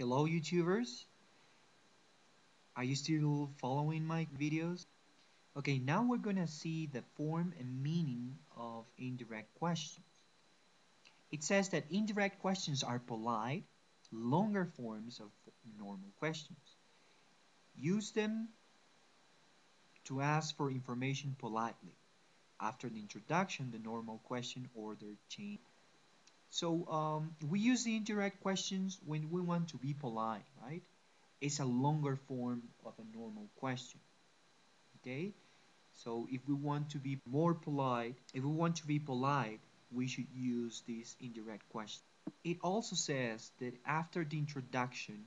Hello YouTubers, are you still following my videos? Okay, now we're gonna see the form and meaning of indirect questions. It says that indirect questions are polite, longer forms of normal questions. Use them to ask for information politely. After the introduction, the normal question order change. So we use the indirect questions when we want to be polite, right? It's a longer form of a normal question. Okay, so if we want to be more polite, we should use this indirect question. It also says that after the introduction,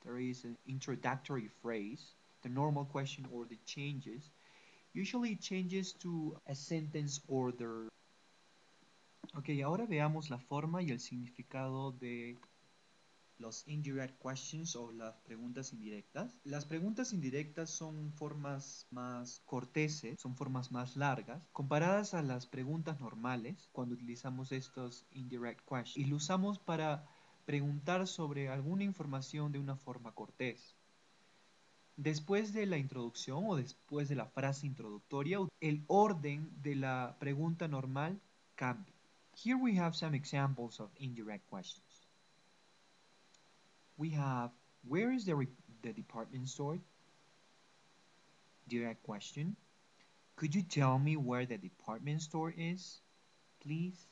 there is an introductory phrase. The normal question order changes. Usually it changes to a sentence order. Ok, ahora veamos la forma y el significado de los indirect questions o las preguntas indirectas. Las preguntas indirectas son formas más corteses, son formas más largas, comparadas a las preguntas normales cuando utilizamos estos indirect questions. Y lo usamos para preguntar sobre alguna información de una forma cortés. Después de la introducción o después de la frase introductoria, el orden de la pregunta normal cambia. Here we have some examples of indirect questions. We have, where is the department store? Direct question. Could you tell me where the department store is, please?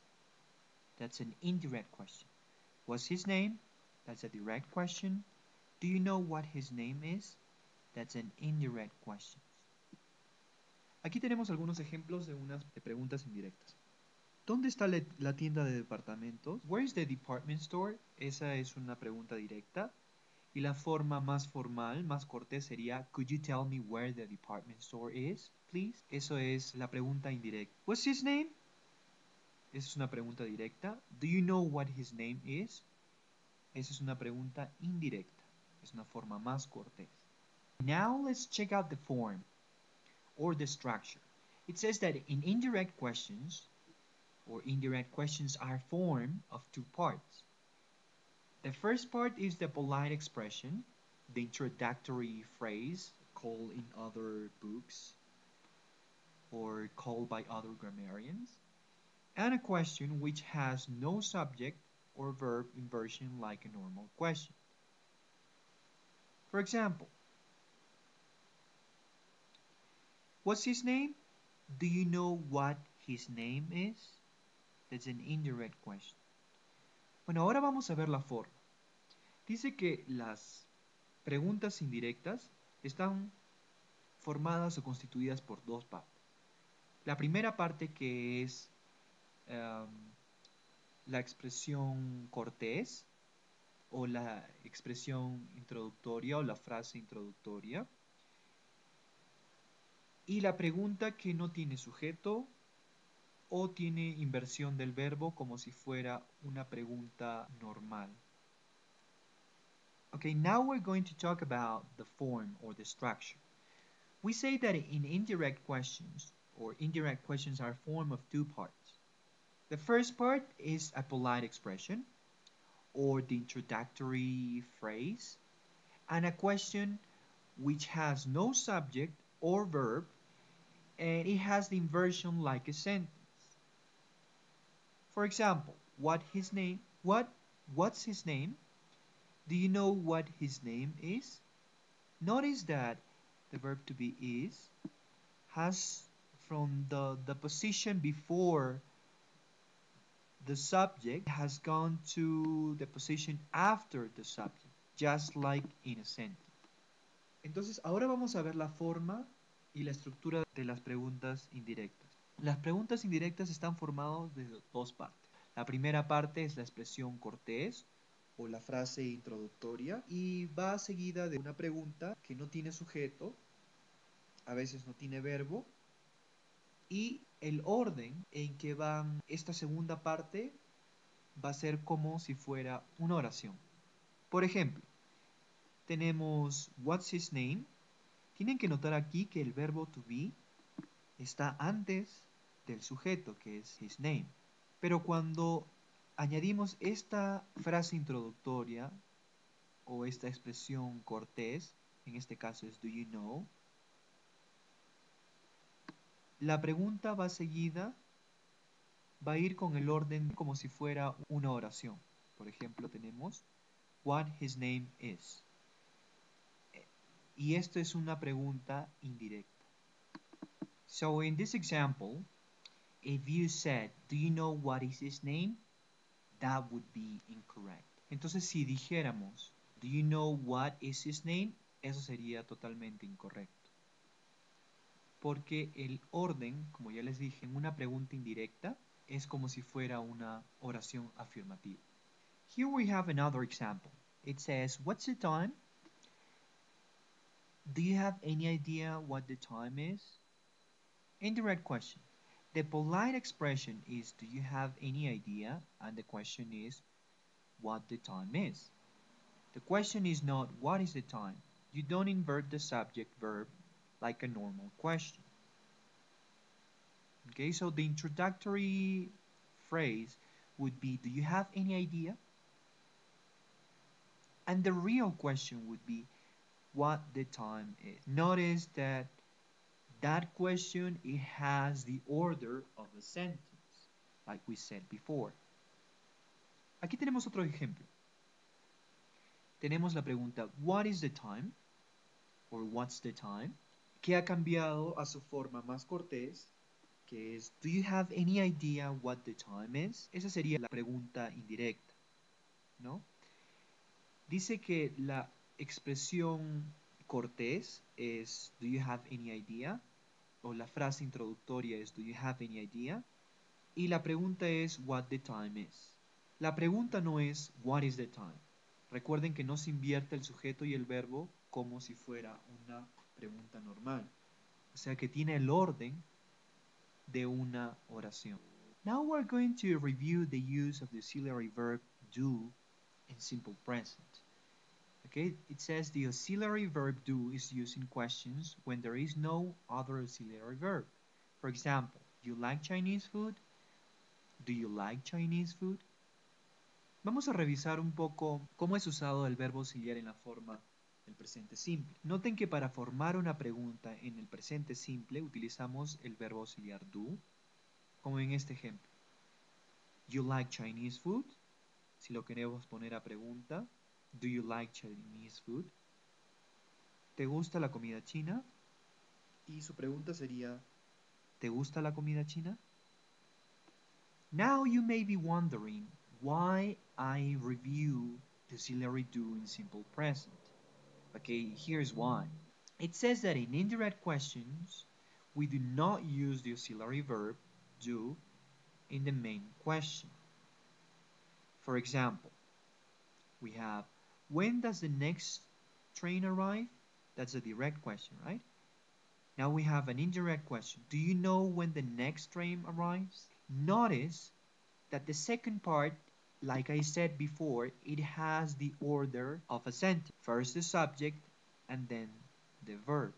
That's an indirect question. What's his name? That's a direct question. Do you know what his name is? That's an indirect question. Aquí tenemos algunos ejemplos de unas preguntas indirectas. ¿Dónde está la tienda de departamentos? Where is the department store? Esa es una pregunta directa. Y la forma más formal, más cortés sería Could you tell me where the department store is, please? Eso es la pregunta indirecta. What's his name? Esa es una pregunta directa. Do you know what his name is? Esa es una pregunta indirecta. Es una forma más cortés. Now let's check out the form or the structure. It says that in indirect questions are formed of two parts. The first part is the polite expression, the introductory phrase called in other books or called by other grammarians, and a question which has no subject or verb inversion like a normal question. For example, what's his name? Do you know what his name is? That's an indirect question. Bueno, ahora vamos a ver la forma. Dice que las preguntas indirectas están formadas o constituidas por dos partes. La primera parte que es la expresión cortés o la expresión introductoria o la frase introductoria. Y la pregunta que no tiene sujeto o tiene inversión del verbo como si fuera una pregunta normal. Okay, now we're going to talk about the form or the structure. We say that in indirect questions are formed of two parts. The first part is a polite expression or the introductory phrase and a question which has no subject or verb and it has the inversion like a sentence. For example, what's his name? Do you know what his name is? Notice that the verb to be is has from the position before the subject has gone to the position after the subject, just like in a sentence. Entonces, ahora vamos a ver la forma y la estructura de las preguntas indirectas. Las preguntas indirectas están formadas de dos partes. La primera parte es la expresión cortés o la frase introductoria y va seguida de una pregunta que no tiene sujeto, a veces no tiene verbo, y el orden en que va esta segunda parte va a ser como si fuera una oración. Por ejemplo, tenemos what's his name. Tienen que notar aquí que el verbo to be está antes del sujeto, que es his name. Pero cuando añadimos esta frase introductoria, o esta expresión cortés, en este caso es do you know, la pregunta va seguida, va a ir con el orden como si fuera una oración. Por ejemplo, tenemos what his name is. Y esto es una pregunta indirecta. So in this example, if you said, do you know what is his name? That would be incorrect. Entonces, si dijéramos, do you know what is his name? Eso sería totalmente incorrecto. Porque el orden, como ya les dije, en una pregunta indirecta es como si fuera una oración afirmativa. Here we have another example. It says, what's the time? Do you have any idea what the time is? Indirect question. The polite expression is, do you have any idea? And the question is, what the time is. The question is not, what is the time? You don't invert the subject verb like a normal question. Okay, so the introductory phrase would be, do you have any idea? And the real question would be, what the time is. Notice that that question, it has the order of a sentence, like we said before. Aquí tenemos otro ejemplo. Tenemos la pregunta, what is the time? Or what's the time? Que ha cambiado a su forma más cortés, que es, do you have any idea what the time is? Esa sería la pregunta indirecta, ¿no? Dice que la expresión cortés es, do you have any idea? O la frase introductoria es, do you have any idea? Y la pregunta es, what the time is. La pregunta no es, what is the time. Recuerden que no se invierte el sujeto y el verbo como si fuera una pregunta normal. O sea que tiene el orden de una oración. Now we're going to review the use of the auxiliary verb do in simple present. Okay, it says the auxiliary verb do is used in questions when there is no other auxiliary verb. For example, you like Chinese food? Do you like Chinese food? Vamos a revisar un poco cómo es usado el verbo auxiliar en la forma del presente simple. Noten que para formar una pregunta en el presente simple utilizamos el verbo auxiliar do, como en este ejemplo. You like Chinese food? Si lo queremos poner a pregunta, do you like Chinese food? ¿Te gusta la comida china? Y su pregunta sería, ¿te gusta la comida china? Now you may be wondering why I review the auxiliary do in simple present. Okay, here's why. It says that in indirect questions, we do not use the auxiliary verb do in the main question. For example, we have, when does the next train arrive? That's a direct question, right? Now we have an indirect question. Do you know when the next train arrives? Notice that the second part, like I said before, it has the order of a sentence. First the subject and then the verb.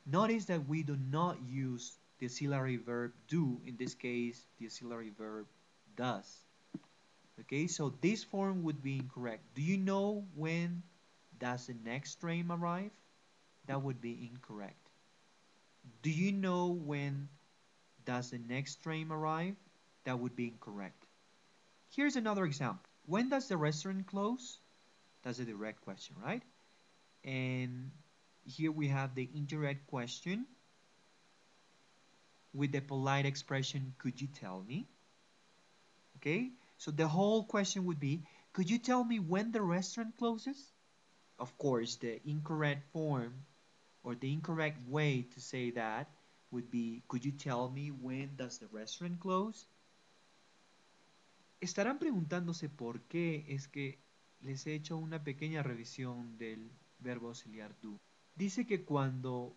Notice that we do not use the auxiliary verb do, in this case, the auxiliary verb does. Okay, so this form would be incorrect. Do you know when does the next train arrive? That would be incorrect. Do you know when does the next train arrive? That would be incorrect. Here's another example. When does the restaurant close? That's a direct question, right? And here we have the indirect question with the polite expression, could you tell me? Okay, so the whole question would be, could you tell me when the restaurant closes? Of course, the incorrect form or the incorrect way to say that would be, could you tell me when does the restaurant close? Estarán preguntándose por qué es que les he hecho una pequeña revisión del verbo auxiliar do. Dice que cuando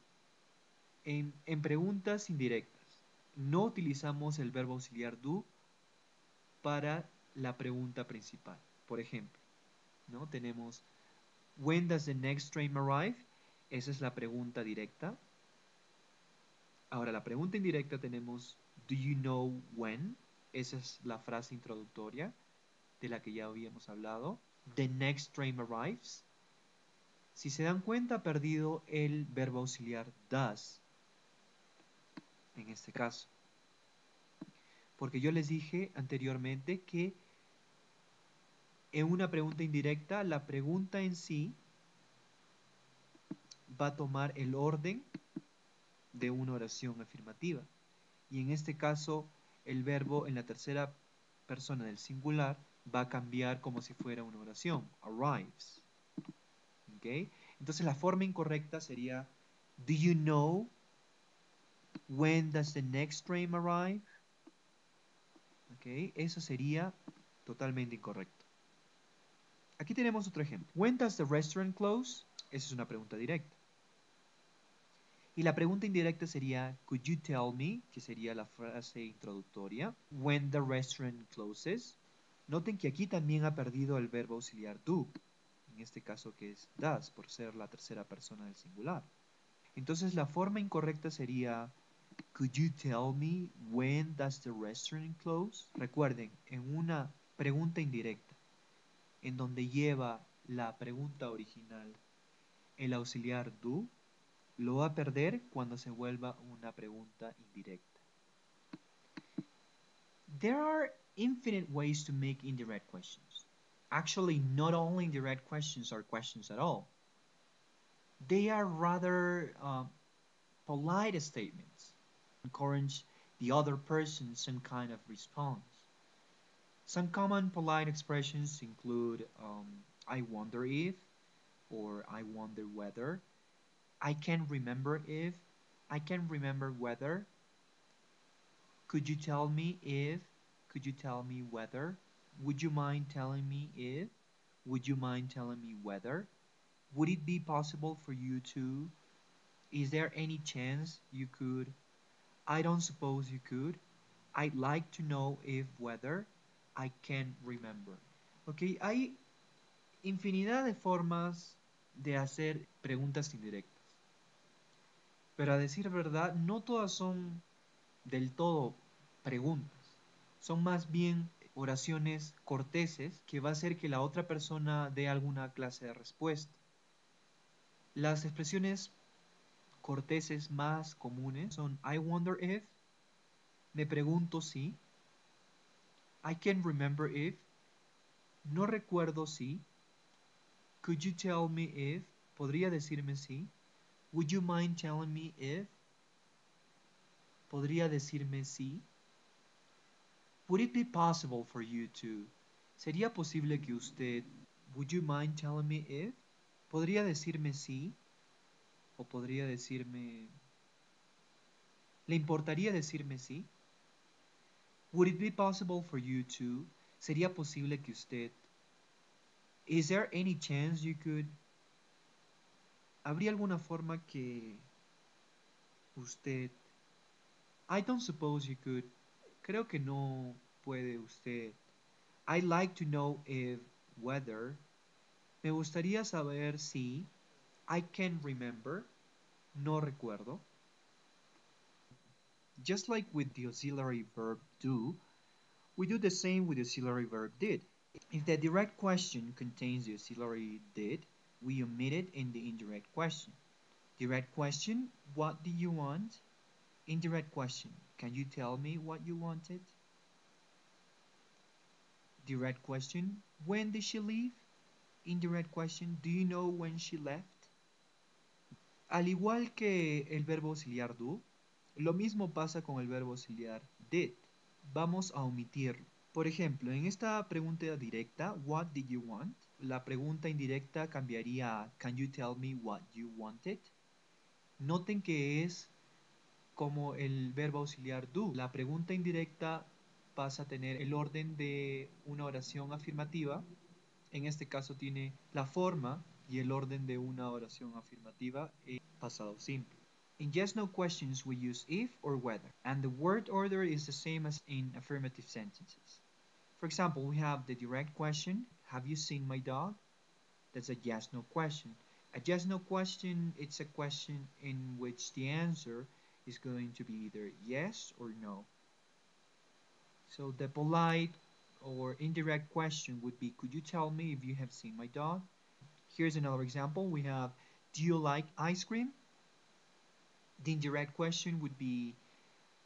en preguntas indirectas no utilizamos el verbo auxiliar do para la pregunta principal. Por ejemplo, ¿no? Tenemos when does the next train arrive? Esa es la pregunta directa. Ahora, la pregunta indirecta tenemos do you know when? Esa es la frase introductoria de la que ya habíamos hablado. The next train arrives. Si se dan cuenta, ha perdido el verbo auxiliar does en este caso. Porque yo les dije anteriormente que en una pregunta indirecta, la pregunta en sí va a tomar el orden de una oración afirmativa. Y en este caso, el verbo en la tercera persona del singular va a cambiar como si fuera una oración, arrives. ¿Okay? Entonces la forma incorrecta sería, do you know when does the next train arrive? ¿Okay? Eso sería totalmente incorrecto. Aquí tenemos otro ejemplo. When does the restaurant close? Esa es una pregunta directa. Y la pregunta indirecta sería, could you tell me? Que sería la frase introductoria. When the restaurant closes. Noten que aquí también ha perdido el verbo auxiliar do. En este caso que es does, por ser la tercera persona del singular. Entonces la forma incorrecta sería, could you tell me when does the restaurant close? Recuerden, en una pregunta indirecta, en donde lleva la pregunta original el auxiliar do, lo va a perder cuando se vuelva una pregunta indirecta. There are infinite ways to make indirect questions. Actually, not all indirect questions are questions at all. They are rather polite statements. Encourage the other person some kind of response. Some common polite expressions include I wonder if, or I wonder whether, I can't remember if, I can't remember whether, could you tell me if, could you tell me whether, would you mind telling me if, would you mind telling me whether, would it be possible for you to, is there any chance you could, I don't suppose you could, I'd like to know if whether, I can't remember. Ok, hay infinidad de formas de hacer preguntas indirectas. Pero a decir verdad, no todas son del todo preguntas. Son más bien oraciones corteses que va a hacer que la otra persona dé alguna clase de respuesta. Las expresiones corteses más comunes son I wonder if, me pregunto si, I can't remember if, no recuerdo si, could you tell me if, podría decirme si, would you mind telling me if, podría decirme si, would it be possible for you to, sería posible que usted, would you mind telling me if, podría decirme si, o podría decirme, ¿le importaría decirme si? Would it be possible for you to, sería posible que usted, is there any chance you could, ¿habría alguna forma que usted, I don't suppose you could, creo que no puede usted, I'd like to know if, whether, me gustaría saber si, I can remember, no recuerdo. Just like with the auxiliary verb do, we do the same with the auxiliary verb did. If the direct question contains the auxiliary did, we omit it in the indirect question. Direct question, what do you want? Indirect question, can you tell me what you wanted? Direct question, when did she leave? Indirect question, do you know when she left? Al igual que el verbo auxiliar do, lo mismo pasa con el verbo auxiliar did. Vamos a omitirlo. Por ejemplo, en esta pregunta directa, what did you want? La pregunta indirecta cambiaría a can you tell me what you wanted? Noten que es como el verbo auxiliar do. La pregunta indirecta pasa a tener el orden de una oración afirmativa. En este caso tiene la forma y el orden de una oración afirmativa en pasado simple. In yes/no questions we use if or whether, and the word order is the same as in affirmative sentences. For example, we have the direct question, have you seen my dog? That's a yes/no question. A yes/no question, it's a question in which the answer is going to be either yes or no. So the polite or indirect question would be, could you tell me if you have seen my dog? Here's another example. We have, do you like ice cream? The indirect question would be,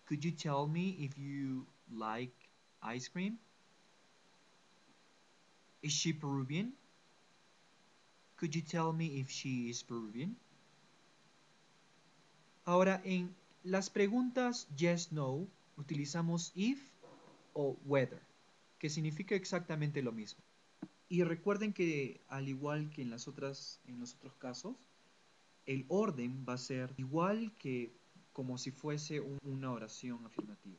could you tell me if you like ice cream? Is she Peruvian? Could you tell me if she is Peruvian? Ahora, en las preguntas yes, no, utilizamos if o whether, que significa exactamente lo mismo. Y recuerden que al igual que en los otros casos, el orden va a ser igual que como si fuese una oración afirmativa.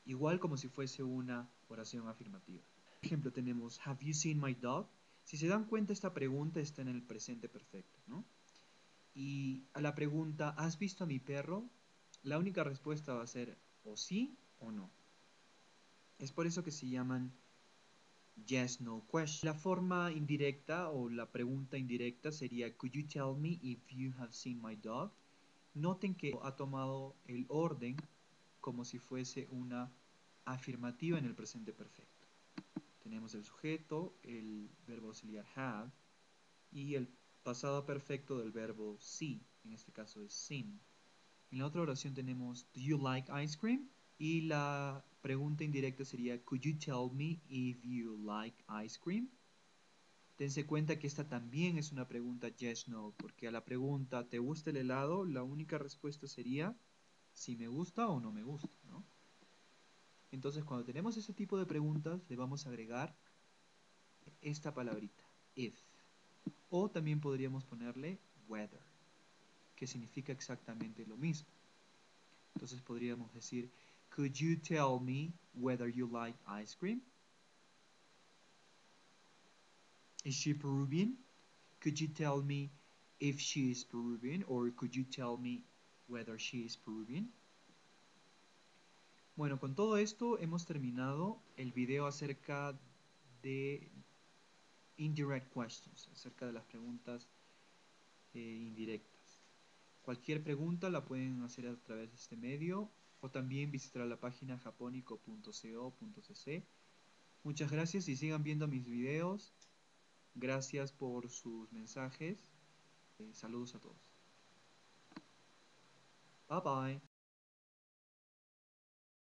Igual como si fuese una oración afirmativa. Por ejemplo, tenemos Have you seen my dog? Si se dan cuenta, esta pregunta está en el presente perfecto, ¿no? Y a la pregunta ¿has visto a mi perro? La única respuesta va a ser o sí o no. Es por eso que se llaman yes, no question. La forma indirecta o la pregunta indirecta sería Could you tell me if you have seen my dog? Noten que ha tomado el orden como si fuese una afirmativa en el presente perfecto. Tenemos el sujeto, el verbo auxiliar have y el pasado perfecto del verbo see, en este caso es seen. En la otra oración tenemos Do you like ice cream? Y la pregunta indirecta sería Could you tell me if you like ice cream? Dense cuenta que esta también es una pregunta yes, no, porque a la pregunta ¿te gusta el helado? La única respuesta sería si me gusta o no me gusta, ¿no? Entonces cuando tenemos ese tipo de preguntas le vamos a agregar esta palabrita, if. O también podríamos ponerle whether, que significa exactamente lo mismo. Entonces podríamos decir, Could you tell me whether you like ice cream? Is she Peruvian? Could you tell me if she is Peruvian? Or could you tell me whether she is Peruvian? Bueno, con todo esto hemos terminado el video acerca de indirect questions, acerca de las preguntas indirectas. Cualquier pregunta la pueden hacer a través de este medio o también visitar la página japonico.co.cc. Muchas gracias y sigan viendo mis videos. Gracias por sus mensajes. Saludos a todos. Bye bye.